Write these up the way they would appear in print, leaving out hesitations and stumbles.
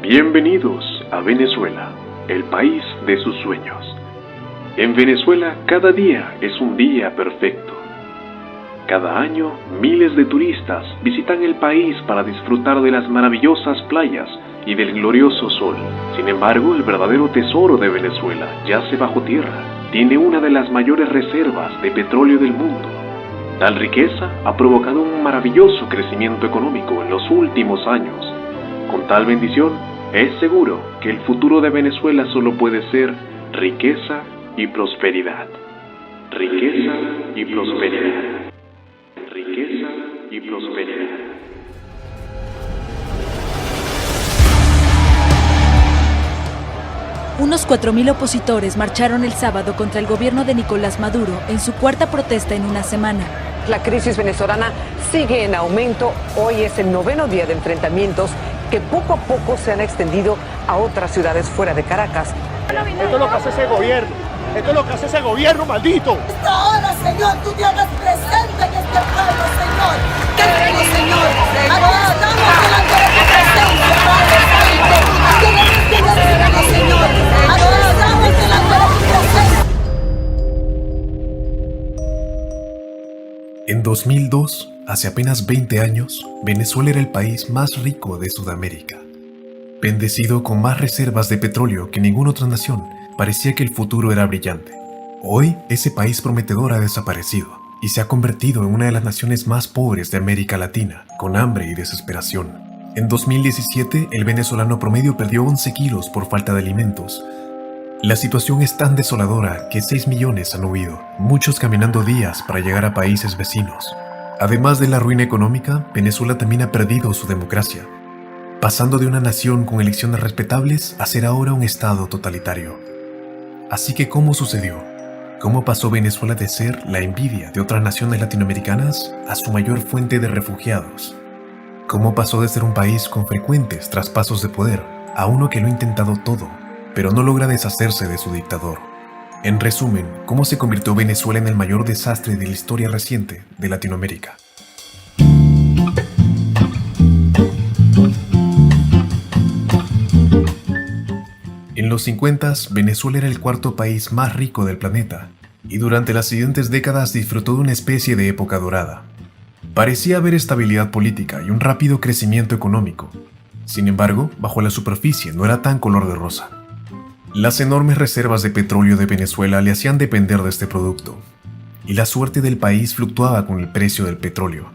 Bienvenidos a Venezuela, el país de sus sueños. En Venezuela cada día es un día perfecto. Cada año miles de turistas visitan el país para disfrutar de las maravillosas playas y del glorioso sol. Sin embargo, el verdadero tesoro de Venezuela yace bajo tierra. Tiene una de las mayores reservas de petróleo del mundo. Tal riqueza ha provocado un maravilloso crecimiento económico en los últimos años. Con tal bendición, es seguro que el futuro de Venezuela solo puede ser riqueza y prosperidad. Riqueza y prosperidad. Riqueza y prosperidad. Unos 4.000 opositores marcharon el sábado contra el gobierno de Nicolás Maduro en su cuarta protesta en una semana. La crisis venezolana sigue en aumento. Hoy es el 9º día de enfrentamientos que poco a poco se han extendido a otras ciudades fuera de Caracas. Esto es lo que hace ese gobierno. Esto es lo que hace ese gobierno, maldito. Ahora, Señor, tú te hagas presente en este pueblo, Señor. Queremos, Señor, estamos delante de tu presencia, Padre Santo. Queremos que nos Señor. Estamos delante de tu presencia. En 2002, hace apenas 20 años, Venezuela era el país más rico de Sudamérica. Bendecido con más reservas de petróleo que ninguna otra nación, parecía que el futuro era brillante. Hoy, ese país prometedor ha desaparecido y se ha convertido en una de las naciones más pobres de América Latina, con hambre y desesperación. En 2017, el venezolano promedio perdió 11 kilos por falta de alimentos. La situación es tan desoladora que 6 millones han huido, muchos caminando días para llegar a países vecinos. Además de la ruina económica, Venezuela también ha perdido su democracia, pasando de una nación con elecciones respetables a ser ahora un estado totalitario. Así que, ¿cómo sucedió? ¿Cómo pasó Venezuela de ser la envidia de otras naciones latinoamericanas a su mayor fuente de refugiados? ¿Cómo pasó de ser un país con frecuentes traspasos de poder a uno que lo ha intentado todo, pero no logra deshacerse de su dictador? En resumen, ¿cómo se convirtió Venezuela en el mayor desastre de la historia reciente de Latinoamérica? En los 50s, Venezuela era el cuarto país más rico del planeta, y durante las siguientes décadas disfrutó de una especie de época dorada. Parecía haber estabilidad política y un rápido crecimiento económico. Sin embargo, bajo la superficie no era tan color de rosa. Las enormes reservas de petróleo de Venezuela le hacían depender de este producto, y la suerte del país fluctuaba con el precio del petróleo.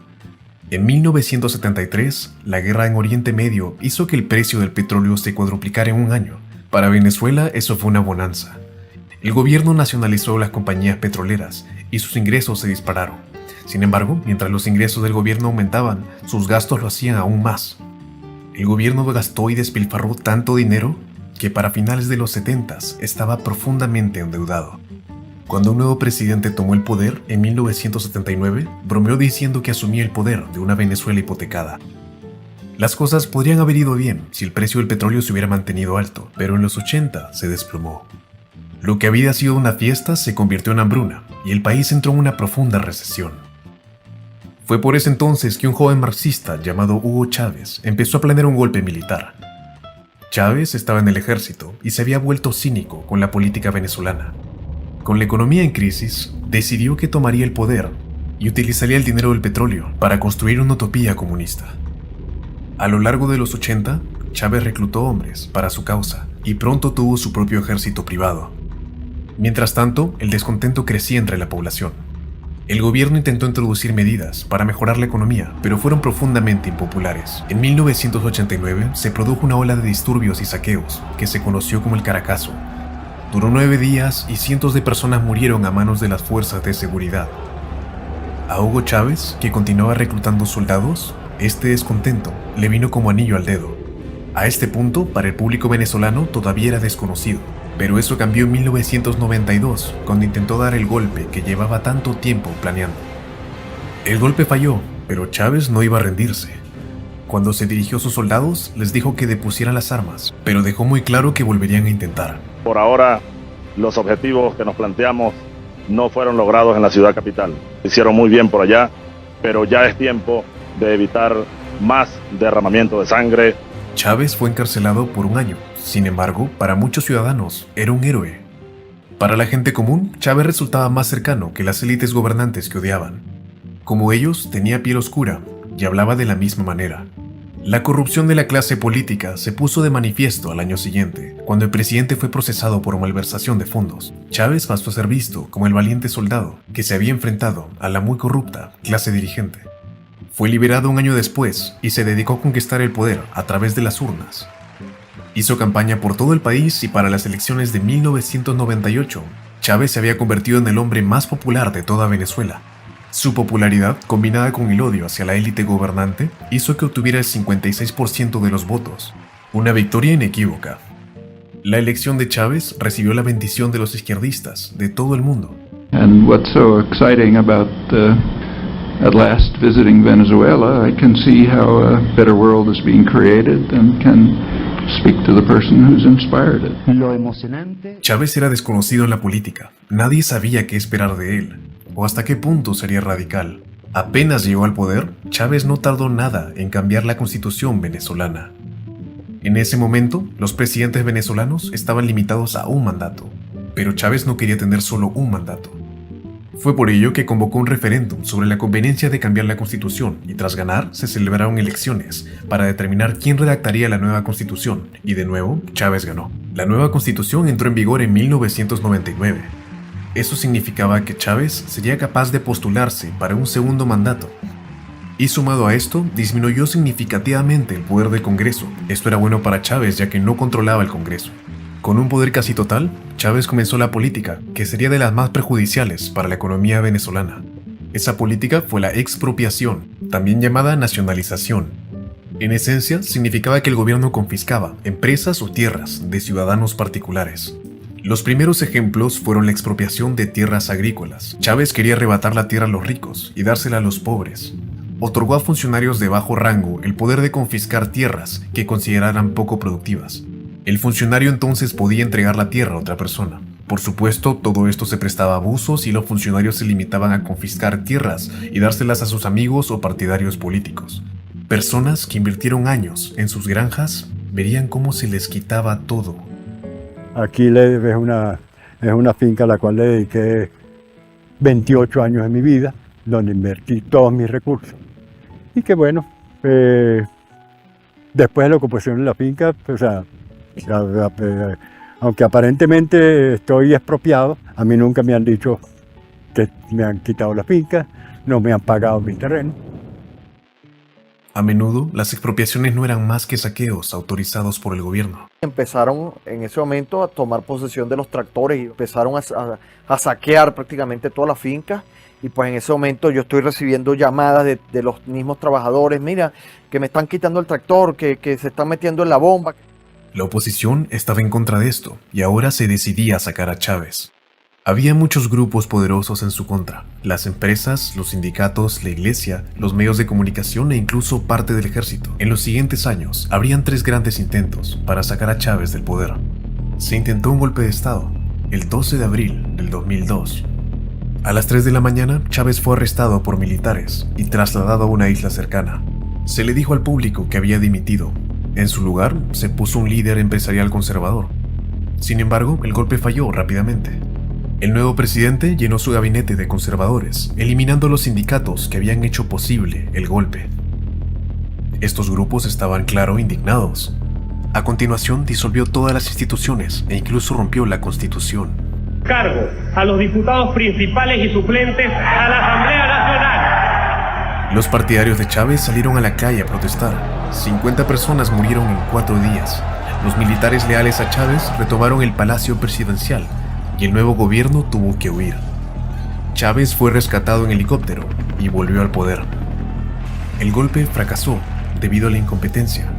En 1973, la guerra en Oriente Medio hizo que el precio del petróleo se cuadruplicara en un año. Para Venezuela eso fue una bonanza. El gobierno nacionalizó las compañías petroleras y sus ingresos se dispararon. Sin embargo, mientras los ingresos del gobierno aumentaban, sus gastos lo hacían aún más. El gobierno gastó y despilfarró tanto dinero que para finales de los 70s estaba profundamente endeudado. Cuando un nuevo presidente tomó el poder en 1979, bromeó diciendo que asumía el poder de una Venezuela hipotecada. Las cosas podrían haber ido bien si el precio del petróleo se hubiera mantenido alto, pero en los 80 se desplomó. Lo que había sido una fiesta se convirtió en hambruna y el país entró en una profunda recesión. Fue por ese entonces que un joven marxista llamado Hugo Chávez empezó a planear un golpe militar. Chávez estaba en el ejército y se había vuelto cínico con la política venezolana. Con la economía en crisis, decidió que tomaría el poder y utilizaría el dinero del petróleo para construir una utopía comunista. A lo largo de los 80, Chávez reclutó hombres para su causa y pronto tuvo su propio ejército privado. Mientras tanto, el descontento crecía entre la población. El gobierno intentó introducir medidas para mejorar la economía, pero fueron profundamente impopulares. En 1989 se produjo una ola de disturbios y saqueos, que se conoció como el Caracazo. Duró 9 días y cientos de personas murieron a manos de las fuerzas de seguridad. A Hugo Chávez, que continuaba reclutando soldados, este descontento le vino como anillo al dedo. A este punto, para el público venezolano todavía era desconocido. Pero eso cambió en 1992, cuando intentó dar el golpe que llevaba tanto tiempo planeando. El golpe falló, pero Chávez no iba a rendirse. Cuando se dirigió a sus soldados, les dijo que depusieran las armas, pero dejó muy claro que volverían a intentar. Por ahora, los objetivos que nos planteamos no fueron logrados en la ciudad capital. Hicieron muy bien por allá, pero ya es tiempo de evitar más derramamiento de sangre, Chávez fue encarcelado por 1 año. Sin embargo, para muchos ciudadanos era un héroe. Para la gente común, Chávez resultaba más cercano que las élites gobernantes que odiaban. Como ellos, tenía piel oscura y hablaba de la misma manera. La corrupción de la clase política se puso de manifiesto al año siguiente, cuando el presidente fue procesado por malversación de fondos. Chávez pasó a ser visto como el valiente soldado que se había enfrentado a la muy corrupta clase dirigente. Fue liberado 1 año después y se dedicó a conquistar el poder a través de las urnas. Hizo campaña por todo el país y para las elecciones de 1998, Chávez se había convertido en el hombre más popular de toda Venezuela. Su popularidad, combinada con el odio hacia la élite gobernante, hizo que obtuviera el 56% de los votos, una victoria inequívoca. La elección de Chávez recibió la bendición de los izquierdistas de todo el mundo. And what's so exciting about at last visiting Venezuela, I can see how a better world is being created and can speak to the person who's inspired it. Lo emocionante. Chávez era desconocido en la política. Nadie sabía qué esperar de él, o hasta qué punto sería radical. Apenas llegó al poder, Chávez no tardó nada en cambiar la constitución venezolana. En ese momento, los presidentes venezolanos estaban limitados a 1 mandato, pero Chávez no quería tener solo 1 mandato. Fue por ello que convocó un referéndum sobre la conveniencia de cambiar la constitución y tras ganar se celebraron elecciones para determinar quién redactaría la nueva constitución y de nuevo Chávez ganó. La nueva constitución entró en vigor en 1999. Eso significaba que Chávez sería capaz de postularse para un segundo mandato. Y sumado a esto, disminuyó significativamente el poder del Congreso. Esto era bueno para Chávez ya que no controlaba el Congreso. Con un poder casi total, Chávez comenzó la política, que sería de las más perjudiciales para la economía venezolana. Esa política fue la expropiación, también llamada nacionalización. En esencia, significaba que el gobierno confiscaba empresas o tierras de ciudadanos particulares. Los primeros ejemplos fueron la expropiación de tierras agrícolas. Chávez quería arrebatar la tierra a los ricos y dársela a los pobres. Otorgó a funcionarios de bajo rango el poder de confiscar tierras que consideraran poco productivas. El funcionario entonces podía entregar la tierra a otra persona. Por supuesto, todo esto se prestaba a abusos y los funcionarios se limitaban a confiscar tierras y dárselas a sus amigos o partidarios políticos. Personas que invirtieron años en sus granjas verían cómo se les quitaba todo. Aquí es una finca a la cual le dediqué 28 años de mi vida, donde invertí todos mis recursos. Y que bueno, después de la ocupación de la finca, aunque aparentemente estoy expropiado, a mí nunca me han dicho que me han quitado la finca, no me han pagado mi terreno. A menudo, las expropiaciones no eran más que saqueos autorizados por el gobierno. Empezaron en ese momento a tomar posesión de los tractores y empezaron a saquear prácticamente toda la finca. Y pues en ese momento yo estoy recibiendo llamadas de los mismos trabajadores, mira, que me están quitando el tractor, que se están metiendo en la bomba. La oposición estaba en contra de esto y ahora se decidía a sacar a Chávez. Había muchos grupos poderosos en su contra, las empresas, los sindicatos, la iglesia, los medios de comunicación e incluso parte del ejército. En los siguientes años, habrían 3 grandes intentos para sacar a Chávez del poder. Se intentó un golpe de estado, el 12 de abril del 2002. A las 3 de la mañana, Chávez fue arrestado por militares y trasladado a una isla cercana. Se le dijo al público que había dimitido. En su lugar, se puso un líder empresarial conservador. Sin embargo, el golpe falló rápidamente. El nuevo presidente llenó su gabinete de conservadores, eliminando los sindicatos que habían hecho posible el golpe. Estos grupos estaban, claro, indignados. A continuación, disolvió todas las instituciones e incluso rompió la Constitución. Cargo a los diputados principales y suplentes a la Asamblea Nacional. Los partidarios de Chávez salieron a la calle a protestar. 50 personas murieron en 4 días. Los militares leales a Chávez retomaron el palacio presidencial y el nuevo gobierno tuvo que huir. Chávez fue rescatado en helicóptero y volvió al poder. El golpe fracasó debido a la incompetencia.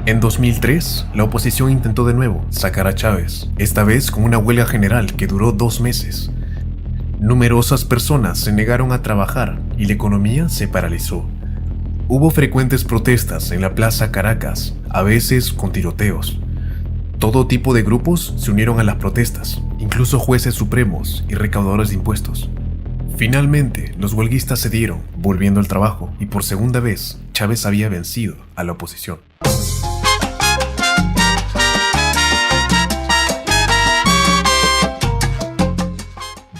En 2003, la oposición intentó de nuevo sacar a Chávez, esta vez con una huelga general que duró 2 meses. Numerosas personas se negaron a trabajar y la economía se paralizó. Hubo frecuentes protestas en la Plaza Caracas, a veces con tiroteos. Todo tipo de grupos se unieron a las protestas, incluso jueces supremos y recaudadores de impuestos. Finalmente, los huelguistas cedieron, volviendo al trabajo, y por segunda vez, Chávez había vencido a la oposición.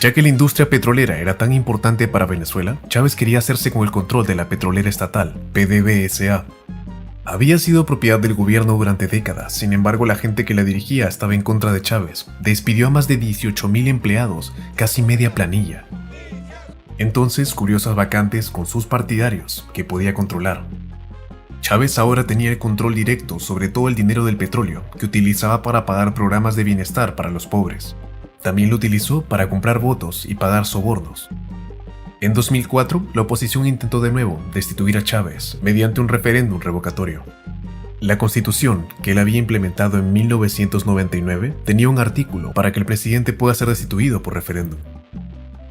Ya que la industria petrolera era tan importante para Venezuela, Chávez quería hacerse con el control de la petrolera estatal, PDVSA. Había sido propiedad del gobierno durante décadas, sin embargo la gente que la dirigía estaba en contra de Chávez. Despidió a más de 18.000 empleados, casi media planilla. Entonces, curiosas vacantes con sus partidarios, que podía controlar. Chávez ahora tenía el control directo sobre todo el dinero del petróleo, que utilizaba para pagar programas de bienestar para los pobres. También lo utilizó para comprar votos y pagar sobornos. En 2004, la oposición intentó de nuevo destituir a Chávez mediante un referéndum revocatorio. La Constitución, que él había implementado en 1999, tenía un artículo para que el presidente pueda ser destituido por referéndum.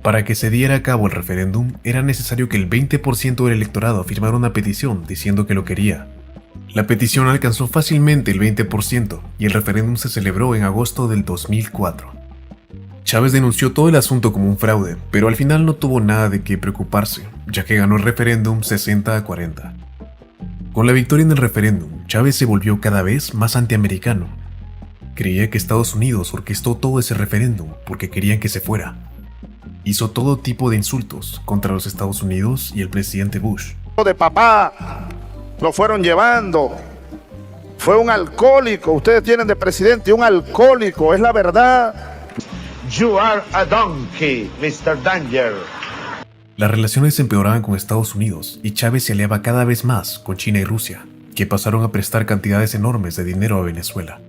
Para que se diera a cabo el referéndum, era necesario que el 20% del electorado firmara una petición diciendo que lo quería. La petición alcanzó fácilmente el 20% y el referéndum se celebró en agosto del 2004. Chávez denunció todo el asunto como un fraude, pero al final no tuvo nada de qué preocuparse, ya que ganó el referéndum 60-40. Con la victoria en el referéndum, Chávez se volvió cada vez más antiamericano. Creía que Estados Unidos orquestó todo ese referéndum porque querían que se fuera. Hizo todo tipo de insultos contra los Estados Unidos y el presidente Bush. De papá lo fueron llevando. Fue un alcohólico. Ustedes tienen de presidente un alcohólico, es la verdad. You are a donkey, Mr. Danger. Las relaciones se empeoraban con Estados Unidos y Chávez se aliaba cada vez más con China y Rusia, que pasaron a prestar cantidades enormes de dinero a Venezuela.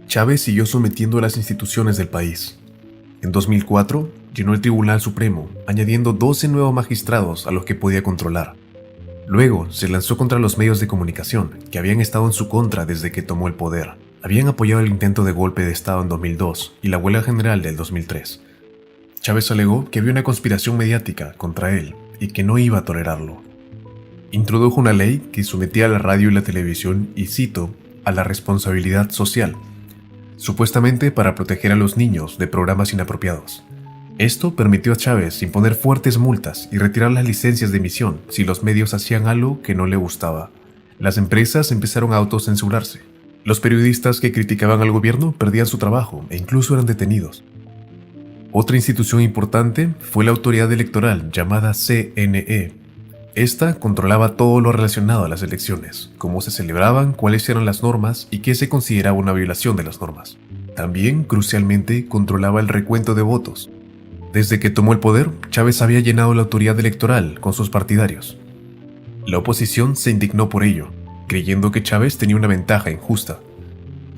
Chávez siguió sometiendo a las instituciones del país. En 2004, llenó el Tribunal Supremo, añadiendo 12 nuevos magistrados a los que podía controlar. Luego, se lanzó contra los medios de comunicación, que habían estado en su contra desde que tomó el poder. Habían apoyado el intento de golpe de Estado en 2002 y la huelga general del 2003. Chávez alegó que había una conspiración mediática contra él y que no iba a tolerarlo. Introdujo una ley que sometía a la radio y la televisión, y cito, a la responsabilidad social, supuestamente para proteger a los niños de programas inapropiados. Esto permitió a Chávez imponer fuertes multas y retirar las licencias de emisión si los medios hacían algo que no le gustaba. Las empresas empezaron a autocensurarse. Los periodistas que criticaban al gobierno perdían su trabajo e incluso eran detenidos. Otra institución importante fue la autoridad electoral llamada CNE. Esta controlaba todo lo relacionado a las elecciones, cómo se celebraban, cuáles eran las normas y qué se consideraba una violación de las normas. También, crucialmente, controlaba el recuento de votos. Desde que tomó el poder, Chávez había llenado la autoridad electoral con sus partidarios. La oposición se indignó por ello, creyendo que Chávez tenía una ventaja injusta.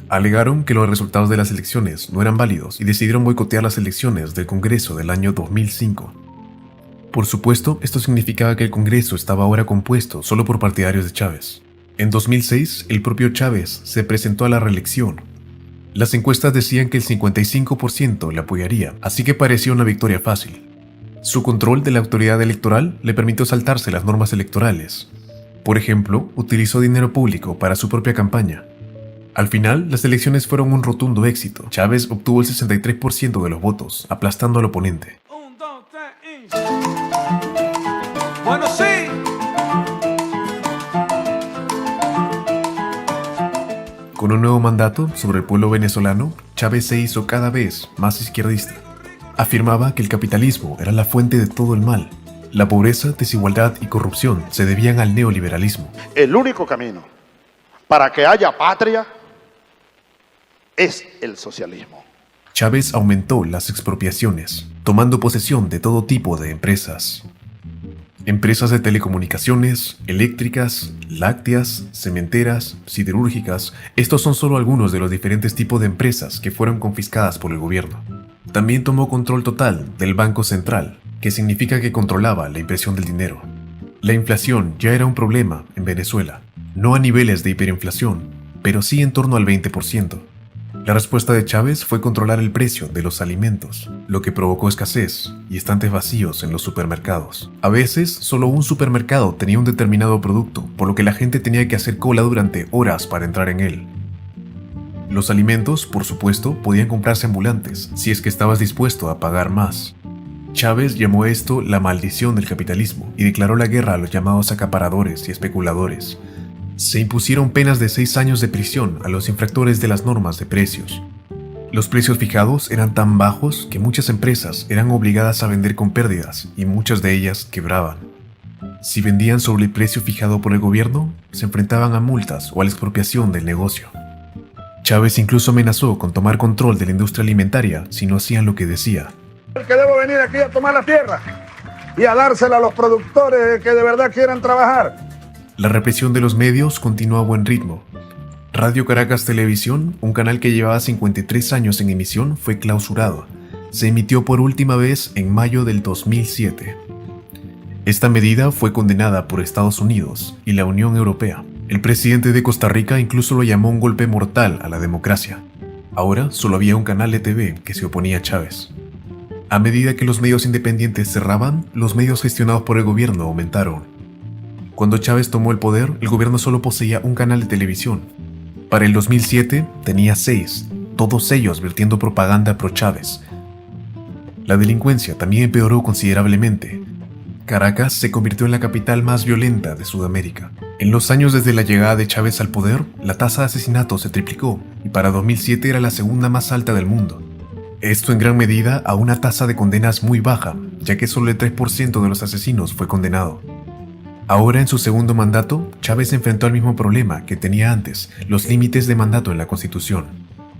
Alegaron que los resultados de las elecciones no eran válidos y decidieron boicotear las elecciones del Congreso del año 2005. Por supuesto, esto significaba que el Congreso estaba ahora compuesto solo por partidarios de Chávez. En 2006, el propio Chávez se presentó a la reelección. Las encuestas decían que el 55% le apoyaría, así que parecía una victoria fácil. Su control de la autoridad electoral le permitió saltarse las normas electorales. Por ejemplo, utilizó dinero público para su propia campaña. Al final, las elecciones fueron un rotundo éxito. Chávez obtuvo el 63% de los votos, aplastando al oponente. Bueno, sí. Con un nuevo mandato sobre el pueblo venezolano, Chávez se hizo cada vez más izquierdista. Afirmaba que el capitalismo era la fuente de todo el mal. La pobreza, desigualdad y corrupción se debían al neoliberalismo. El único camino para que haya patria es el socialismo. Chávez aumentó las expropiaciones, tomando posesión de todo tipo de empresas. Empresas de telecomunicaciones, eléctricas, lácteas, cementeras, siderúrgicas. Estos son solo algunos de los diferentes tipos de empresas que fueron confiscadas por el gobierno. También tomó control total del Banco Central, que significa que controlaba la impresión del dinero. La inflación ya era un problema en Venezuela, no a niveles de hiperinflación, pero sí en torno al 20%. La respuesta de Chávez fue controlar el precio de los alimentos, lo que provocó escasez y estantes vacíos en los supermercados. A veces, solo un supermercado tenía un determinado producto, por lo que la gente tenía que hacer cola durante horas para entrar en él. Los alimentos, por supuesto, podían comprarse ambulantes, si es que estabas dispuesto a pagar más. Chávez llamó a esto la maldición del capitalismo y declaró la guerra a los llamados acaparadores y especuladores. Se impusieron penas de 6 años de prisión a los infractores de las normas de precios. Los precios fijados eran tan bajos que muchas empresas eran obligadas a vender con pérdidas y muchas de ellas quebraban. Si vendían sobre el precio fijado por el gobierno, se enfrentaban a multas o a la expropiación del negocio. Chávez incluso amenazó con tomar control de la industria alimentaria si no hacían lo que decía. Que debo venir aquí a tomar la tierra y a dársela a los productores que de verdad quieran trabajar. La represión de los medios continuó a buen ritmo. Radio Caracas Televisión, un canal que llevaba 53 años en emisión, fue clausurado. Se emitió por última vez en mayo del 2007. Esta medida fue condenada por Estados Unidos y la Unión Europea. El presidente de Costa Rica incluso lo llamó un golpe mortal a la democracia. Ahora solo había un canal de TV que se oponía a Chávez. A medida que los medios independientes cerraban, los medios gestionados por el gobierno aumentaron. Cuando Chávez tomó el poder, el gobierno solo poseía un canal de televisión. Para el 2007 tenía 6, todos ellos vertiendo propaganda pro-Chávez. La delincuencia también empeoró considerablemente. Caracas se convirtió en la capital más violenta de Sudamérica. En los años desde la llegada de Chávez al poder, la tasa de asesinatos se triplicó y para 2007 era la segunda más alta del mundo. Esto en gran medida a una tasa de condenas muy baja, ya que solo el 3% de los asesinos fue condenado. Ahora en su segundo mandato, Chávez enfrentó al mismo problema que tenía antes, los límites de mandato en la Constitución.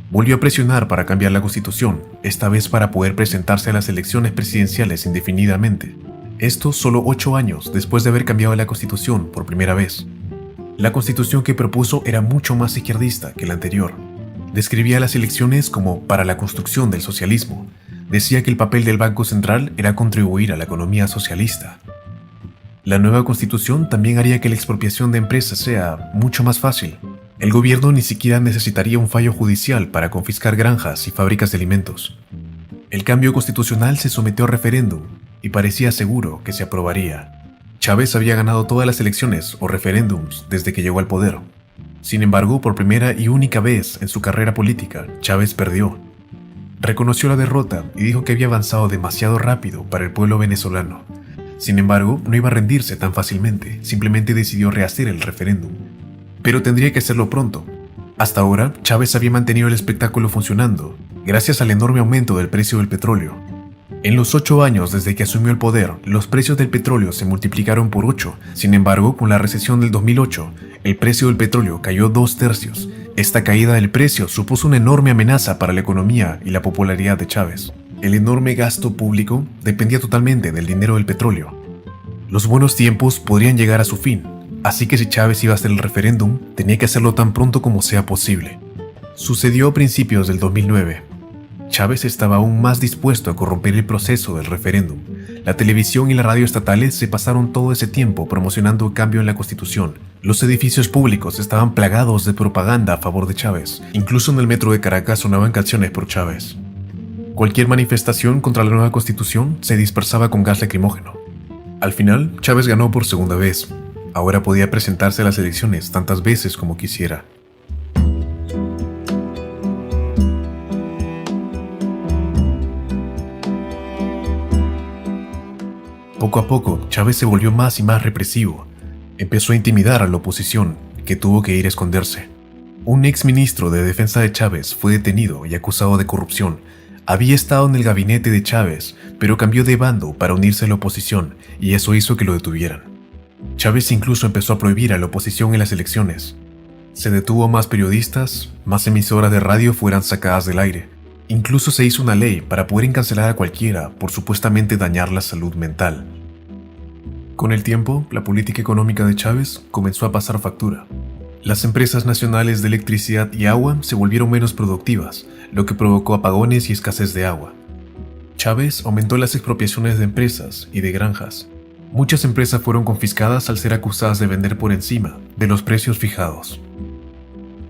Volvió a presionar para cambiar la Constitución, esta vez para poder presentarse a las elecciones presidenciales indefinidamente. Esto solo 8 años después de haber cambiado la Constitución por primera vez. La Constitución que propuso era mucho más izquierdista que la anterior. Describía las elecciones como para la construcción del socialismo. Decía que el papel del Banco Central era contribuir a la economía socialista. La nueva Constitución también haría que la expropiación de empresas sea mucho más fácil. El gobierno ni siquiera necesitaría un fallo judicial para confiscar granjas y fábricas de alimentos. El cambio constitucional se sometió a referéndum y parecía seguro que se aprobaría. Chávez había ganado todas las elecciones o referéndums desde que llegó al poder. Sin embargo, por primera y única vez en su carrera política, Chávez perdió. Reconoció la derrota y dijo que había avanzado demasiado rápido para el pueblo venezolano. Sin embargo, no iba a rendirse tan fácilmente, simplemente decidió rehacer el referéndum. Pero tendría que hacerlo pronto. Hasta ahora, Chávez había mantenido el espectáculo funcionando, gracias al enorme aumento del precio del petróleo. En los 8 años desde que asumió el poder, los precios del petróleo se multiplicaron por 8. Sin embargo, con la recesión del 2008, el precio del petróleo cayó 2/3. Esta caída del precio supuso una enorme amenaza para la economía y la popularidad de Chávez. El enorme gasto público dependía totalmente del dinero del petróleo. Los buenos tiempos podrían llegar a su fin, así que si Chávez iba a hacer el referéndum, tenía que hacerlo tan pronto como sea posible. Sucedió a principios del 2009. Chávez estaba aún más dispuesto a corromper el proceso del referéndum. La televisión y la radio estatales se pasaron todo ese tiempo promocionando el cambio en la Constitución. Los edificios públicos estaban plagados de propaganda a favor de Chávez. Incluso en el metro de Caracas sonaban canciones por Chávez. Cualquier manifestación contra la nueva Constitución se dispersaba con gas lacrimógeno. Al final, Chávez ganó por segunda vez. Ahora podía presentarse a las elecciones tantas veces como quisiera. Poco a poco, Chávez se volvió más y más represivo. Empezó a intimidar a la oposición, que tuvo que ir a esconderse. Un ex ministro de defensa de Chávez fue detenido y acusado de corrupción. Había estado en el gabinete de Chávez, pero cambió de bando para unirse a la oposición, y eso hizo que lo detuvieran. Chávez incluso empezó a prohibir a la oposición en las elecciones. Se detuvo a más periodistas, más emisoras de radio fueran sacadas del aire. Incluso se hizo una ley para poder encarcelar a cualquiera por supuestamente dañar la salud mental. Con el tiempo, la política económica de Chávez comenzó a pasar factura. Las empresas nacionales de electricidad y agua se volvieron menos productivas, lo que provocó apagones y escasez de agua. Chávez aumentó las expropiaciones de empresas y de granjas. Muchas empresas fueron confiscadas al ser acusadas de vender por encima de los precios fijados.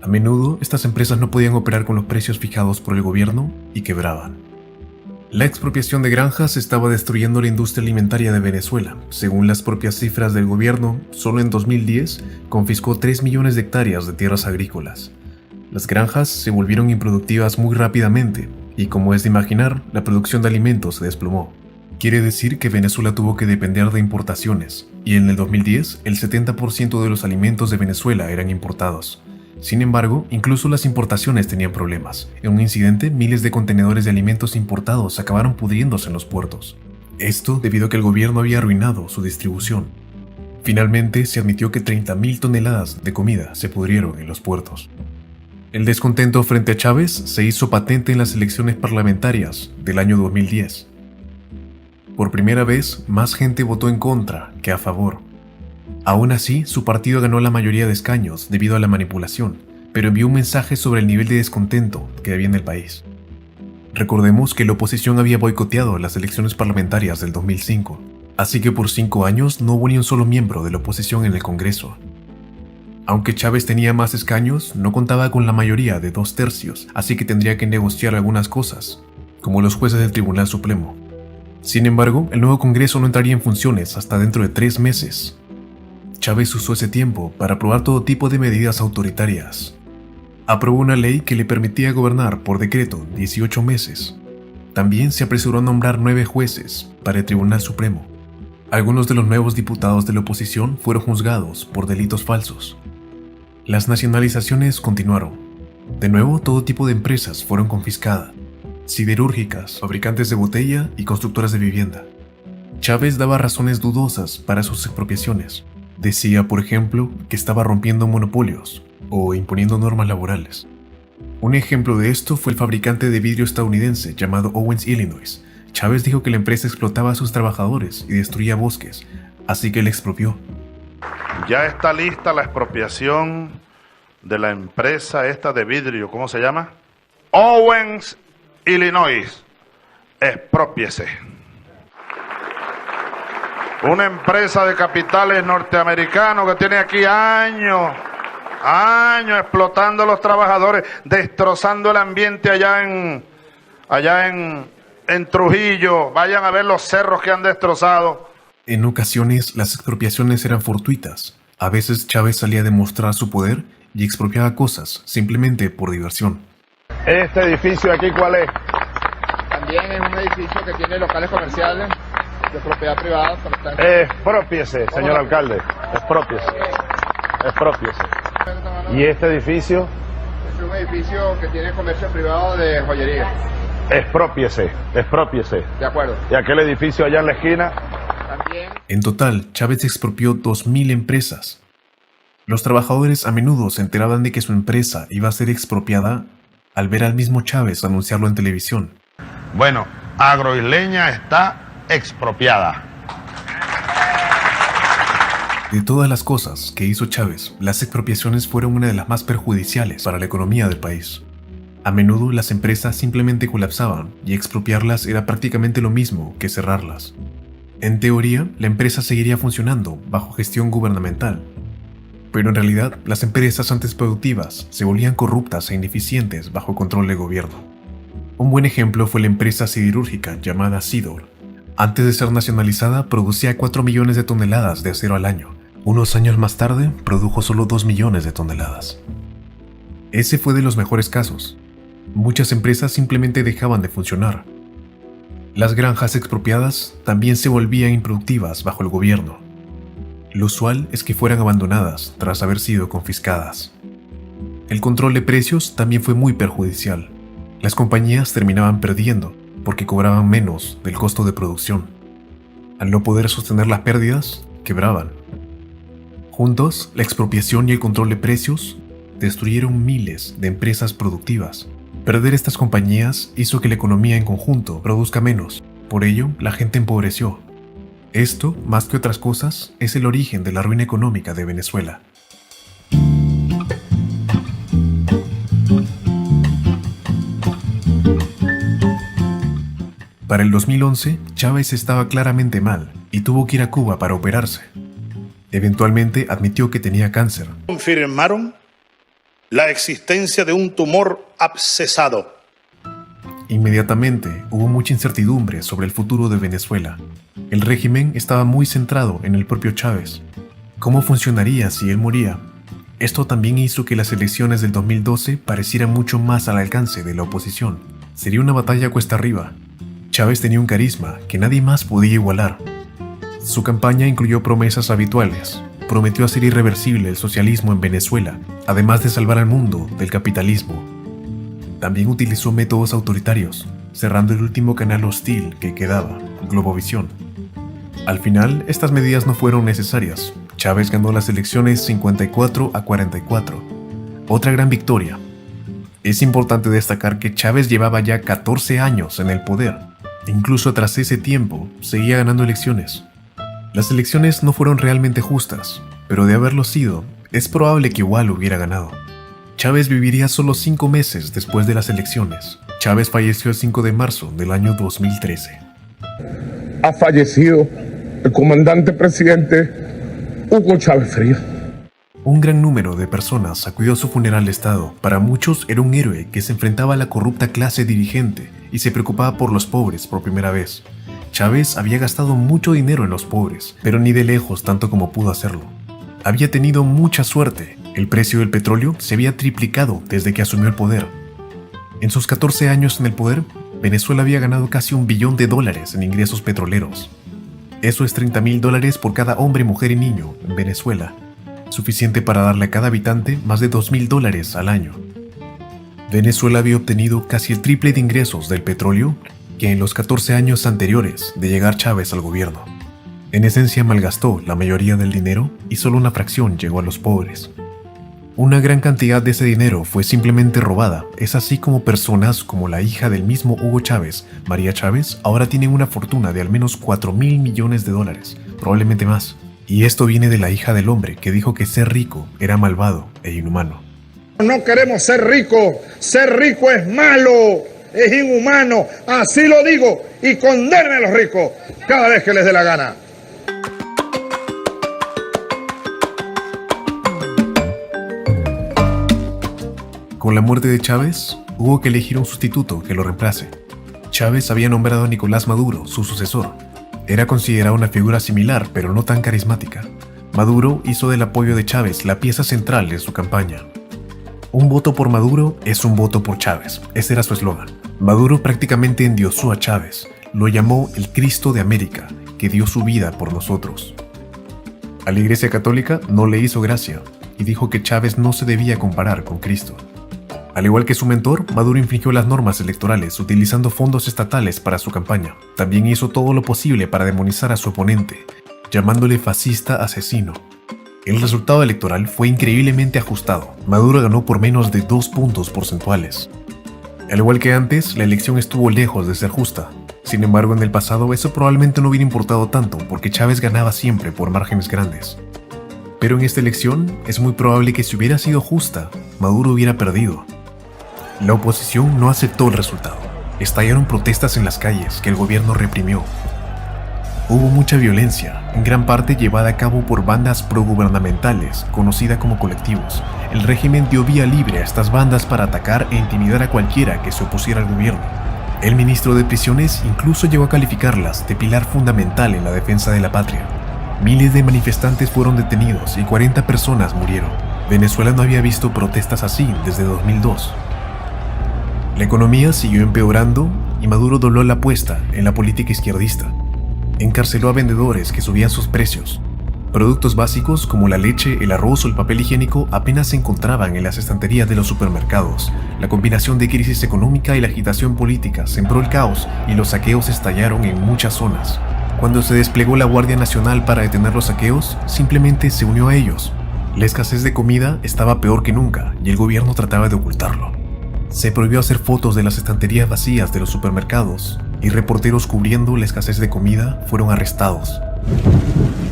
A menudo, estas empresas no podían operar con los precios fijados por el gobierno y quebraban. La expropiación de granjas estaba destruyendo la industria alimentaria de Venezuela. Según las propias cifras del gobierno, solo en 2010 confiscó 3 millones de hectáreas de tierras agrícolas. Las granjas se volvieron improductivas muy rápidamente y, como es de imaginar, la producción de alimentos se desplomó. Quiere decir que Venezuela tuvo que depender de importaciones, y en el 2010 el 70% de los alimentos de Venezuela eran importados. Sin embargo, incluso las importaciones tenían problemas. En un incidente, miles de contenedores de alimentos importados acabaron pudriéndose en los puertos. Esto debido a que el gobierno había arruinado su distribución. Finalmente, se admitió que 30.000 toneladas de comida se pudrieron en los puertos. El descontento frente a Chávez se hizo patente en las elecciones parlamentarias del año 2010. Por primera vez, más gente votó en contra que a favor. Aún así, su partido ganó la mayoría de escaños debido a la manipulación, pero envió un mensaje sobre el nivel de descontento que había en el país. Recordemos que la oposición había boicoteado las elecciones parlamentarias del 2005, así que por 5 años no hubo ni un solo miembro de la oposición en el Congreso. Aunque Chávez tenía más escaños, no contaba con la mayoría de 2/3, así que tendría que negociar algunas cosas, como los jueces del Tribunal Supremo. Sin embargo, el nuevo Congreso no entraría en funciones hasta dentro de 3 meses. Chávez usó ese tiempo para aprobar todo tipo de medidas autoritarias. Aprobó una ley que le permitía gobernar por decreto 18 meses. También se apresuró a nombrar 9 jueces para el Tribunal Supremo. Algunos de los nuevos diputados de la oposición fueron juzgados por delitos falsos. Las nacionalizaciones continuaron. De nuevo, todo tipo de empresas fueron confiscadas: siderúrgicas, fabricantes de botella y constructoras de vivienda. Chávez daba razones dudosas para sus expropiaciones. Decía, por ejemplo, que estaba rompiendo monopolios o imponiendo normas laborales. Un ejemplo de esto fue el fabricante de vidrio estadounidense llamado Owens Illinois. Chávez dijo que la empresa explotaba a sus trabajadores y destruía bosques, así que le expropió. Ya está lista la expropiación de la empresa esta de vidrio, ¿cómo se llama? Owens Illinois. Exprópiese. Una empresa de capitales norteamericanos que tiene aquí años explotando a los trabajadores, destrozando el ambiente allá en Trujillo. Vayan a ver los cerros que han destrozado. En ocasiones, las expropiaciones eran fortuitas. A veces Chávez salía a demostrar su poder y expropiaba cosas simplemente por diversión. ¿Este edificio de aquí cuál es? También es un edificio que tiene locales comerciales de propiedad privada. Exprópiese, señor alcalde. Exprópiese. ¿Y este edificio? Es un edificio que tiene comercio privado de joyería. Exprópiese. De acuerdo. ¿Y aquel edificio allá en la esquina? También. En total, Chávez expropió 2.000 empresas. Los trabajadores a menudo se enteraban de que su empresa iba a ser expropiada al ver al mismo Chávez anunciarlo en televisión. Bueno, Agroisleña está expropiada. De todas las cosas que hizo Chávez, las expropiaciones fueron una de las más perjudiciales para la economía del país. A menudo las empresas simplemente colapsaban y expropiarlas era prácticamente lo mismo que cerrarlas. En teoría, la empresa seguiría funcionando bajo gestión gubernamental, pero en realidad las empresas antes productivas se volvían corruptas e ineficientes bajo control del gobierno. Un buen ejemplo fue la empresa siderúrgica llamada Sidor. Antes de ser nacionalizada, producía 4 millones de toneladas de acero al año. Unos años más tarde, produjo solo 2 millones de toneladas. Ese fue de los mejores casos. Muchas empresas simplemente dejaban de funcionar. Las granjas expropiadas también se volvían improductivas bajo el gobierno. Lo usual es que fueran abandonadas tras haber sido confiscadas. El control de precios también fue muy perjudicial. Las compañías terminaban perdiendo porque cobraban menos del costo de producción. Al no poder sostener las pérdidas, quebraban. Juntos, la expropiación y el control de precios destruyeron miles de empresas productivas. Perder estas compañías hizo que la economía en conjunto produzca menos. Por ello, la gente empobreció. Esto, más que otras cosas, es el origen de la ruina económica de Venezuela. Para el 2011, Chávez estaba claramente mal y tuvo que ir a Cuba para operarse. Eventualmente admitió que tenía cáncer. Confirmaron la existencia de un tumor abscesado. Inmediatamente hubo mucha incertidumbre sobre el futuro de Venezuela. El régimen estaba muy centrado en el propio Chávez. ¿Cómo funcionaría si él moría? Esto también hizo que las elecciones del 2012 parecieran mucho más al alcance de la oposición. Sería una batalla cuesta arriba. Chávez tenía un carisma que nadie más podía igualar. Su campaña incluyó promesas habituales: prometió hacer irreversible el socialismo en Venezuela, además de salvar al mundo del capitalismo. También utilizó métodos autoritarios, cerrando el último canal hostil que quedaba, Globovisión. Al final, estas medidas no fueron necesarias. Chávez ganó las elecciones 54-44. Otra gran victoria. Es importante destacar que Chávez llevaba ya 14 años en el poder. Incluso tras ese tiempo, seguía ganando elecciones. Las elecciones no fueron realmente justas, pero de haberlo sido, es probable que igual hubiera ganado. Chávez viviría solo 5 meses después de las elecciones. Chávez falleció el 5 de marzo del año 2013. Ha fallecido el comandante presidente Hugo Chávez Frías. Un gran número de personas acudió a su funeral de estado. Para muchos era un héroe que se enfrentaba a la corrupta clase dirigente y se preocupaba por los pobres por primera vez. Chávez había gastado mucho dinero en los pobres, pero ni de lejos tanto como pudo hacerlo. Había tenido mucha suerte. El precio del petróleo se había triplicado desde que asumió el poder. En sus 14 años en el poder, Venezuela había ganado casi $1 billón en ingresos petroleros. Eso es $30,000 por cada hombre, mujer y niño en Venezuela, suficiente para darle a cada habitante más de $2,000 al año. Venezuela había obtenido casi el triple de ingresos del petróleo que en los 14 años anteriores de llegar Chávez al gobierno. En esencia malgastó la mayoría del dinero y solo una fracción llegó a los pobres. Una gran cantidad de ese dinero fue simplemente robada. Es así como personas como la hija del mismo Hugo Chávez, María Chávez, ahora tienen una fortuna de al menos $4,000 millones, probablemente más. Y esto viene de la hija del hombre que dijo que ser rico era malvado e inhumano. No queremos ser rico es malo, es inhumano, así lo digo, y condenen a los ricos cada vez que les dé la gana. Con la muerte de Chávez, hubo que elegir un sustituto que lo reemplace. Chávez había nombrado a Nicolás Maduro, su sucesor. Era considerado una figura similar, pero no tan carismática. Maduro hizo del apoyo de Chávez la pieza central de su campaña. Un voto por Maduro es un voto por Chávez. Ese era su eslogan. Maduro prácticamente endiosó a Chávez. Lo llamó el Cristo de América, que dio su vida por nosotros. A la Iglesia Católica no le hizo gracia y dijo que Chávez no se debía comparar con Cristo. Al igual que su mentor, Maduro infringió las normas electorales utilizando fondos estatales para su campaña. También hizo todo lo posible para demonizar a su oponente, llamándole fascista asesino. El resultado electoral fue increíblemente ajustado. Maduro ganó por menos de 2 puntos porcentuales. Al igual que antes, la elección estuvo lejos de ser justa. Sin embargo, en el pasado eso probablemente no hubiera importado tanto porque Chávez ganaba siempre por márgenes grandes. Pero en esta elección es muy probable que si hubiera sido justa, Maduro hubiera perdido. La oposición no aceptó el resultado. Estallaron protestas en las calles que el gobierno reprimió. Hubo mucha violencia, en gran parte llevada a cabo por bandas progubernamentales, conocidas como colectivos. El régimen dio vía libre a estas bandas para atacar e intimidar a cualquiera que se opusiera al gobierno. El ministro de Prisiones incluso llegó a calificarlas de pilar fundamental en la defensa de la patria. Miles de manifestantes fueron detenidos y 40 personas murieron. Venezuela no había visto protestas así desde 2002. La economía siguió empeorando y Maduro dobló la apuesta en la política izquierdista. Encarceló a vendedores que subían sus precios. Productos básicos como la leche, el arroz o el papel higiénico apenas se encontraban en las estanterías de los supermercados. La combinación de crisis económica y la agitación política sembró el caos y los saqueos estallaron en muchas zonas. Cuando se desplegó la Guardia Nacional para detener los saqueos, simplemente se unió a ellos. La escasez de comida estaba peor que nunca y el gobierno trataba de ocultarlo. Se prohibió hacer fotos de las estanterías vacías de los supermercados y reporteros cubriendo la escasez de comida fueron arrestados.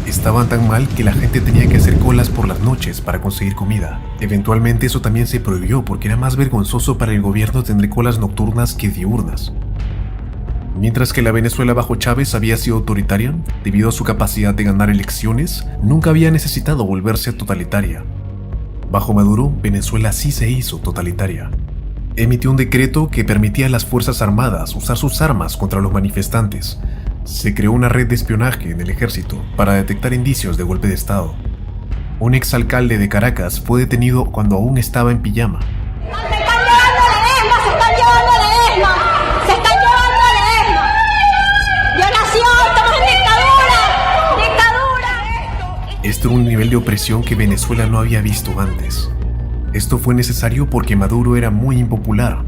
Estaban tan mal que la gente tenía que hacer colas por las noches para conseguir comida. Eventualmente eso también se prohibió porque era más vergonzoso para el gobierno tener colas nocturnas que diurnas. Mientras que la Venezuela bajo Chávez había sido autoritaria, debido a su capacidad de ganar elecciones, nunca había necesitado volverse totalitaria. Bajo Maduro, Venezuela sí se hizo totalitaria. Emitió un decreto que permitía a las Fuerzas Armadas usar sus armas contra los manifestantes. Se creó una red de espionaje en el ejército para detectar indicios de golpe de Estado. Un exalcalde de Caracas fue detenido cuando aún estaba en pijama. Este alcanzó un nivel de opresión que Venezuela no había visto antes. Esto fue necesario porque Maduro era muy impopular.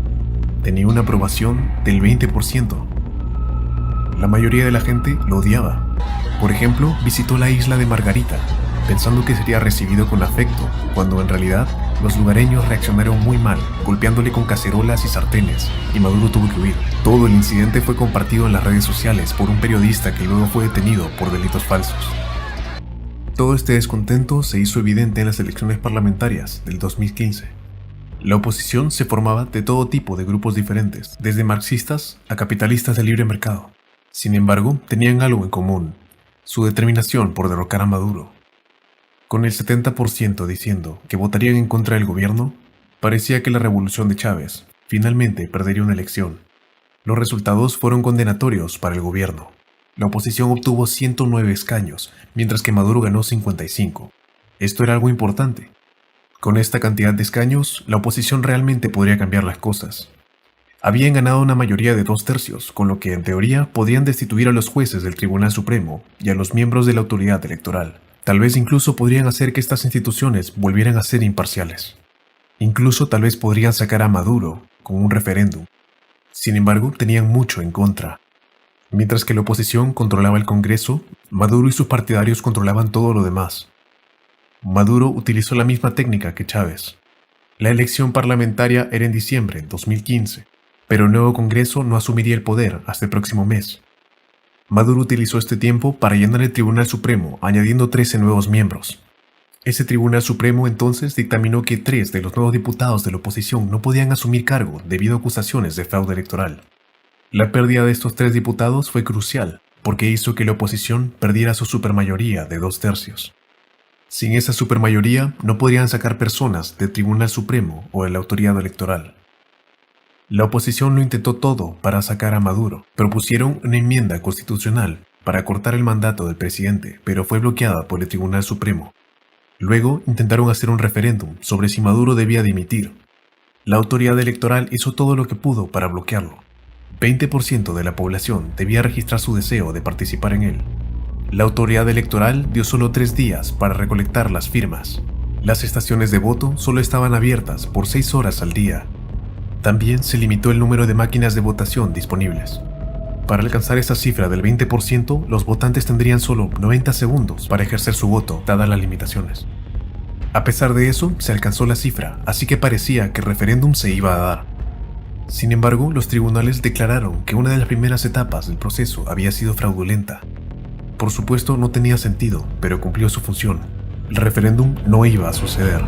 Tenía una aprobación del 20%. La mayoría de la gente lo odiaba. Por ejemplo, visitó la isla de Margarita, pensando que sería recibido con afecto, cuando en realidad los lugareños reaccionaron muy mal, golpeándole con cacerolas y sartenes, y Maduro tuvo que huir. Todo el incidente fue compartido en las redes sociales por un periodista que luego fue detenido por delitos falsos. Todo este descontento se hizo evidente en las elecciones parlamentarias del 2015. La oposición se formaba de todo tipo de grupos diferentes, desde marxistas a capitalistas de libre mercado. Sin embargo, tenían algo en común: su determinación por derrocar a Maduro. Con el 70% diciendo que votarían en contra del gobierno, parecía que la revolución de Chávez finalmente perdería una elección. Los resultados fueron condenatorios para el gobierno. La oposición obtuvo 109 escaños, mientras que Maduro ganó 55. Esto era algo importante. Con esta cantidad de escaños, la oposición realmente podría cambiar las cosas. Habían ganado una mayoría de 2/3, con lo que en teoría podían destituir a los jueces del Tribunal Supremo y a los miembros de la autoridad electoral. Tal vez incluso podrían hacer que estas instituciones volvieran a ser imparciales. Incluso tal vez podrían sacar a Maduro con un referéndum. Sin embargo, tenían mucho en contra. Mientras que la oposición controlaba el Congreso, Maduro y sus partidarios controlaban todo lo demás. Maduro utilizó la misma técnica que Chávez. La elección parlamentaria era en diciembre de 2015, pero el nuevo Congreso no asumiría el poder hasta el próximo mes. Maduro utilizó este tiempo para llenar el Tribunal Supremo, añadiendo 13 nuevos miembros. Ese Tribunal Supremo entonces dictaminó que 3 de los nuevos diputados de la oposición no podían asumir cargo debido a acusaciones de fraude electoral. La pérdida de estos 3 diputados fue crucial, porque hizo que la oposición perdiera su supermayoría de 2/3. Sin esa supermayoría no podrían sacar personas del Tribunal Supremo o de la autoridad electoral. La oposición lo intentó todo para sacar a Maduro. Propusieron una enmienda constitucional para cortar el mandato del presidente, pero fue bloqueada por el Tribunal Supremo. Luego intentaron hacer un referéndum sobre si Maduro debía dimitir. La autoridad electoral hizo todo lo que pudo para bloquearlo. 20% de la población debía registrar su deseo de participar en él. La autoridad electoral dio solo 3 días para recolectar las firmas. Las estaciones de voto solo estaban abiertas por 6 horas al día. También se limitó el número de máquinas de votación disponibles. Para alcanzar esa cifra del 20%, los votantes tendrían solo 90 segundos para ejercer su voto, dadas las limitaciones. A pesar de eso, se alcanzó la cifra, así que parecía que el referéndum se iba a dar. Sin embargo, los tribunales declararon que una de las primeras etapas del proceso había sido fraudulenta. Por supuesto, no tenía sentido, pero cumplió su función. El referéndum no iba a suceder.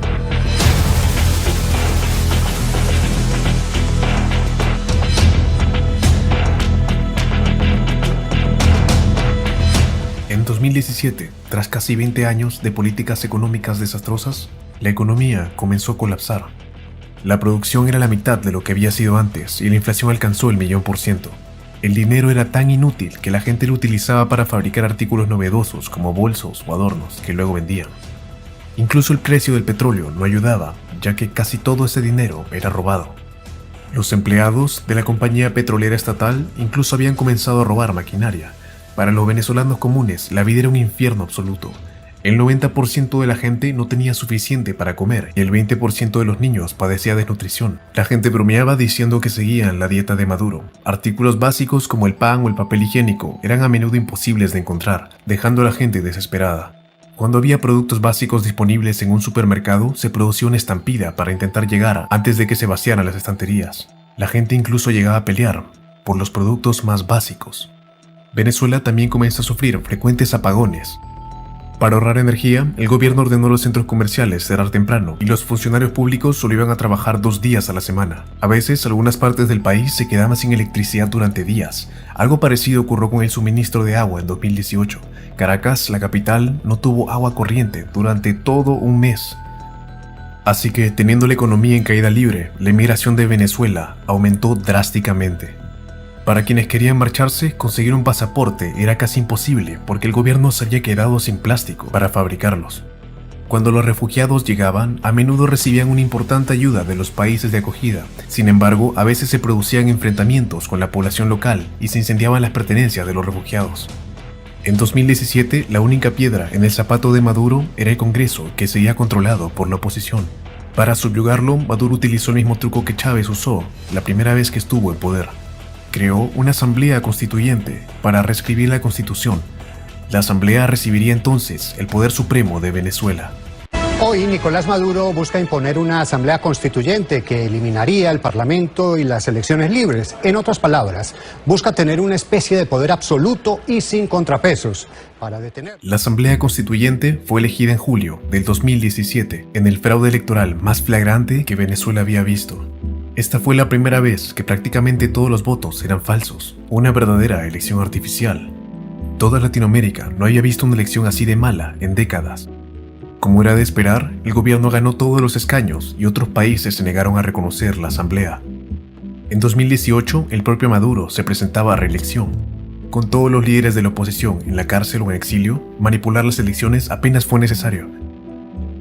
En 2017, tras casi 20 años de políticas económicas desastrosas, la economía comenzó a colapsar. La producción era la mitad de lo que había sido antes y la inflación alcanzó el 1.000.000%. El dinero era tan inútil que la gente lo utilizaba para fabricar artículos novedosos como bolsos o adornos que luego vendían. Incluso el precio del petróleo no ayudaba, ya que casi todo ese dinero era robado. Los empleados de la compañía petrolera estatal incluso habían comenzado a robar maquinaria. Para los venezolanos comunes, la vida era un infierno absoluto. El 90% de la gente no tenía suficiente para comer y el 20% de los niños padecía desnutrición. La gente bromeaba diciendo que seguían la dieta de Maduro. Artículos básicos como el pan o el papel higiénico eran a menudo imposibles de encontrar, dejando a la gente desesperada. Cuando había productos básicos disponibles en un supermercado, se producía una estampida para intentar llegar antes de que se vaciaran las estanterías. La gente incluso llegaba a pelear por los productos más básicos. Venezuela también comenzó a sufrir frecuentes apagones. Para ahorrar energía, el gobierno ordenó a los centros comerciales cerrar temprano y los funcionarios públicos solo iban a trabajar 2 días a la semana. A veces, algunas partes del país se quedaban sin electricidad durante días. Algo parecido ocurrió con el suministro de agua en 2018. Caracas, la capital, no tuvo agua corriente durante todo un mes. Así que, teniendo la economía en caída libre, la inmigración de Venezuela aumentó drásticamente. Para quienes querían marcharse, conseguir un pasaporte era casi imposible porque el gobierno se había quedado sin plástico para fabricarlos. Cuando los refugiados llegaban, a menudo recibían una importante ayuda de los países de acogida. Sin embargo, a veces se producían enfrentamientos con la población local y se incendiaban las pertenencias de los refugiados. En 2017, la única piedra en el zapato de Maduro era el Congreso, que seguía controlado por la oposición. Para subyugarlo, Maduro utilizó el mismo truco que Chávez usó la primera vez que estuvo en poder. Creó una asamblea constituyente para reescribir la Constitución. La asamblea recibiría entonces el poder supremo de Venezuela. Hoy Nicolás Maduro busca imponer una asamblea constituyente que eliminaría el Parlamento y las elecciones libres. En otras palabras, busca tener una especie de poder absoluto y sin contrapesos para detener. La asamblea constituyente fue elegida en julio del 2017, en el fraude electoral más flagrante que Venezuela había visto. Esta fue la primera vez que prácticamente todos los votos eran falsos, una verdadera elección artificial. Toda Latinoamérica no había visto una elección así de mala en décadas. Como era de esperar, el gobierno ganó todos los escaños y otros países se negaron a reconocer la asamblea. En 2018, el propio Maduro se presentaba a reelección. Con todos los líderes de la oposición en la cárcel o en exilio, manipular las elecciones apenas fue necesario.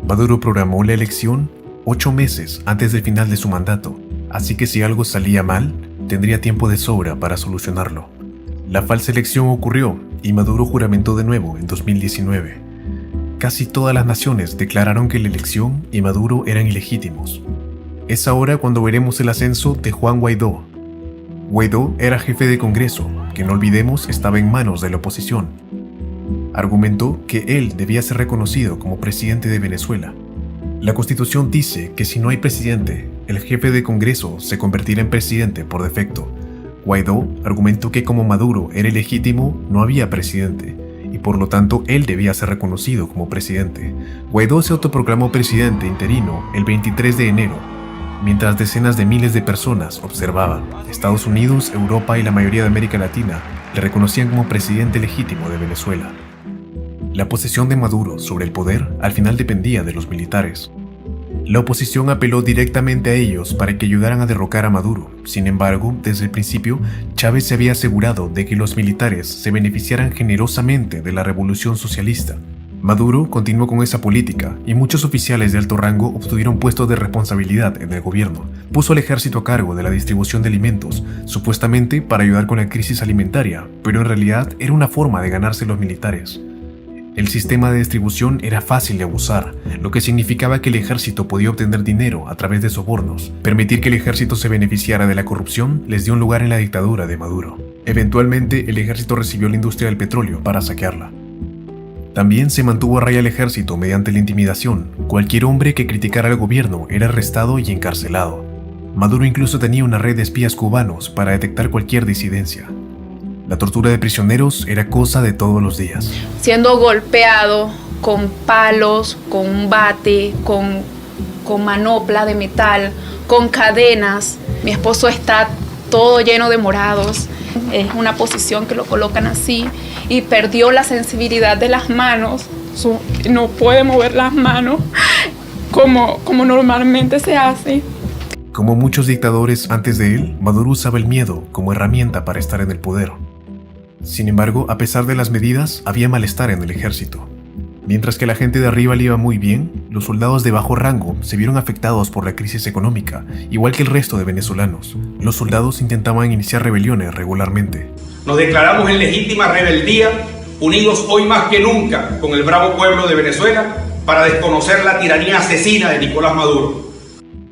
Maduro programó la elección 8 meses antes del final de su mandato, así que si algo salía mal, tendría tiempo de sobra para solucionarlo. La falsa elección ocurrió y Maduro juramentó de nuevo en 2019. Casi todas las naciones declararon que la elección y Maduro eran ilegítimos. Es ahora cuando veremos el ascenso de Juan Guaidó. Guaidó era jefe de Congreso, que no olvidemos estaba en manos de la oposición. Argumentó que él debía ser reconocido como presidente de Venezuela. La Constitución dice que si no hay presidente, el jefe de Congreso se convertirá en presidente por defecto. Guaidó argumentó que como Maduro era ilegítimo, no había presidente, y por lo tanto él debía ser reconocido como presidente. Guaidó se autoproclamó presidente interino el 23 de enero, mientras decenas de miles de personas observaban. Estados Unidos, Europa y la mayoría de América Latina le reconocían como presidente legítimo de Venezuela. La posesión de Maduro sobre el poder al final dependía de los militares. La oposición apeló directamente a ellos para que ayudaran a derrocar a Maduro. Sin embargo, desde el principio, Chávez se había asegurado de que los militares se beneficiaran generosamente de la revolución socialista. Maduro continuó con esa política y muchos oficiales de alto rango obtuvieron puestos de responsabilidad en el gobierno. Puso al ejército a cargo de la distribución de alimentos, supuestamente para ayudar con la crisis alimentaria, pero en realidad era una forma de ganarse los militares. El sistema de distribución era fácil de abusar, lo que significaba que el ejército podía obtener dinero a través de sobornos. Permitir que el ejército se beneficiara de la corrupción les dio un lugar en la dictadura de Maduro. Eventualmente, el ejército recibió la industria del petróleo para saquearla. También se mantuvo a raya el ejército mediante la intimidación. Cualquier hombre que criticara al gobierno era arrestado y encarcelado. Maduro incluso tenía una red de espías cubanos para detectar cualquier disidencia. La tortura de prisioneros era cosa de todos los días. Siendo golpeado con palos, con un bate, con manopla de metal, con cadenas. Mi esposo está todo lleno de morados. Es una posición que lo colocan así y perdió la sensibilidad de las manos. No puede mover las manos como normalmente se hace. Como muchos dictadores antes de él, Maduro usaba el miedo como herramienta para estar en el poder. Sin embargo, a pesar de las medidas, había malestar en el ejército. Mientras que la gente de arriba le iba muy bien, los soldados de bajo rango se vieron afectados por la crisis económica, igual que el resto de venezolanos. Los soldados intentaban iniciar rebeliones regularmente. Nos declaramos en legítima rebeldía, unidos hoy más que nunca con el bravo pueblo de Venezuela para desconocer la tiranía asesina de Nicolás Maduro.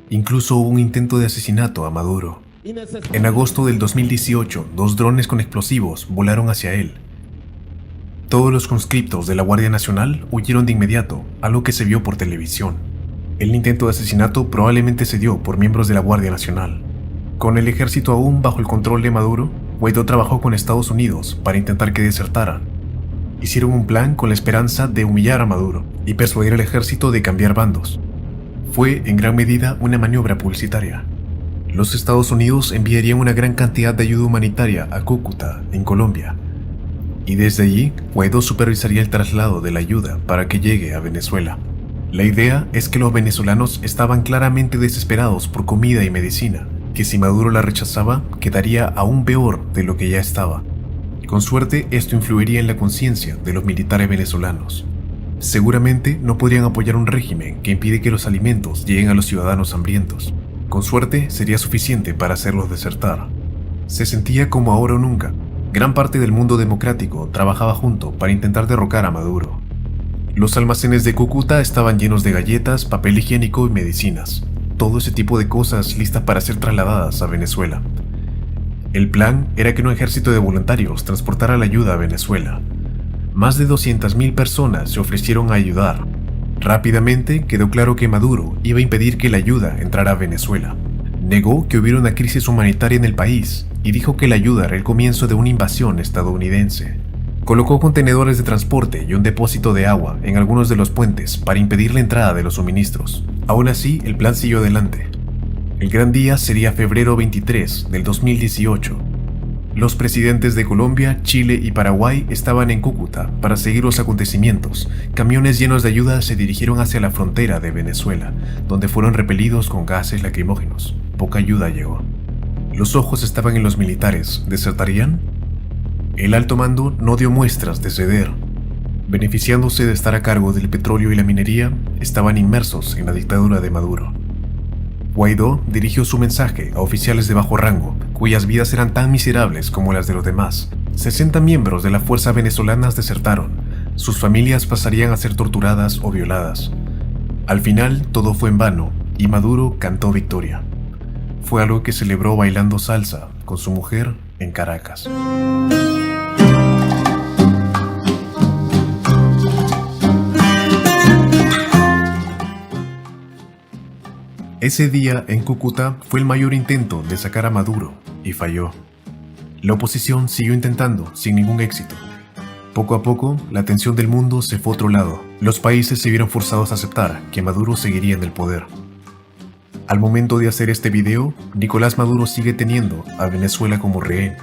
Incluso hubo un intento de asesinato a Maduro. En agosto del 2018, 2 drones con explosivos volaron hacia él. Todos los conscriptos de la Guardia Nacional huyeron de inmediato, algo que se vio por televisión. El intento de asesinato probablemente se dio por miembros de la Guardia Nacional. Con el ejército aún bajo el control de Maduro, Guaidó trabajó con Estados Unidos para intentar que desertaran. Hicieron un plan con la esperanza de humillar a Maduro y persuadir al ejército de cambiar bandos. Fue en gran medida una maniobra publicitaria. Los Estados Unidos enviarían una gran cantidad de ayuda humanitaria a Cúcuta, en Colombia, y desde allí Guaidó supervisaría el traslado de la ayuda para que llegue a Venezuela. La idea es que los venezolanos estaban claramente desesperados por comida y medicina, que si Maduro la rechazaba, quedaría aún peor de lo que ya estaba. Con suerte, esto influiría en la conciencia de los militares venezolanos. Seguramente no podrían apoyar un régimen que impide que los alimentos lleguen a los ciudadanos hambrientos. Con suerte, sería suficiente para hacerlos desertar. Se sentía como ahora o nunca. Gran parte del mundo democrático trabajaba junto para intentar derrocar a Maduro. Los almacenes de Cúcuta estaban llenos de galletas, papel higiénico y medicinas. Todo ese tipo de cosas listas para ser trasladadas a Venezuela. El plan era que un ejército de voluntarios transportara la ayuda a Venezuela. Más de 200.000 personas se ofrecieron a ayudar. Rápidamente quedó claro que Maduro iba a impedir que la ayuda entrara a Venezuela. Negó que hubiera una crisis humanitaria en el país y dijo que la ayuda era el comienzo de una invasión estadounidense. Colocó contenedores de transporte y un depósito de agua en algunos de los puentes para impedir la entrada de los suministros. Aún así, el plan siguió adelante. El gran día sería febrero 23 del 2018. Los presidentes de Colombia, Chile y Paraguay estaban en Cúcuta para seguir los acontecimientos. Camiones llenos de ayuda se dirigieron hacia la frontera de Venezuela, donde fueron repelidos con gases lacrimógenos. Poca ayuda llegó. Los ojos estaban en los militares. ¿Desertarían? El alto mando no dio muestras de ceder. Beneficiándose de estar a cargo del petróleo y la minería, estaban inmersos en la dictadura de Maduro. Guaidó dirigió su mensaje a oficiales de bajo rango, cuyas vidas eran tan miserables como las de los demás. 60 miembros de la fuerza venezolanas desertaron. Sus familias pasarían a ser torturadas o violadas. Al final, todo fue en vano, y Maduro cantó victoria. Fue algo que celebró bailando salsa con su mujer en Caracas. Ese día en Cúcuta fue el mayor intento de sacar a Maduro y falló. La oposición siguió intentando sin ningún éxito. Poco a poco, la atención del mundo se fue a otro lado. Los países se vieron forzados a aceptar que Maduro seguiría en el poder. Al momento de hacer este video, Nicolás Maduro sigue teniendo a Venezuela como rehén.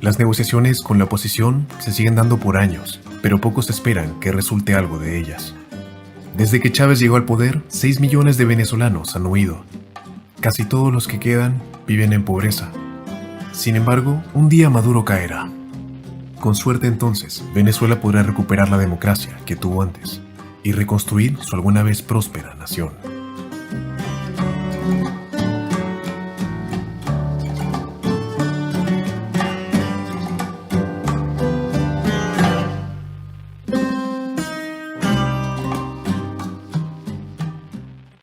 Las negociaciones con la oposición se siguen dando por años, pero pocos esperan que resulte algo de ellas. Desde que Chávez llegó al poder, 6 millones de venezolanos han huido. Casi todos los que quedan viven en pobreza. Sin embargo, un día Maduro caerá. Con suerte entonces, Venezuela podrá recuperar la democracia que tuvo antes y reconstruir su alguna vez próspera nación.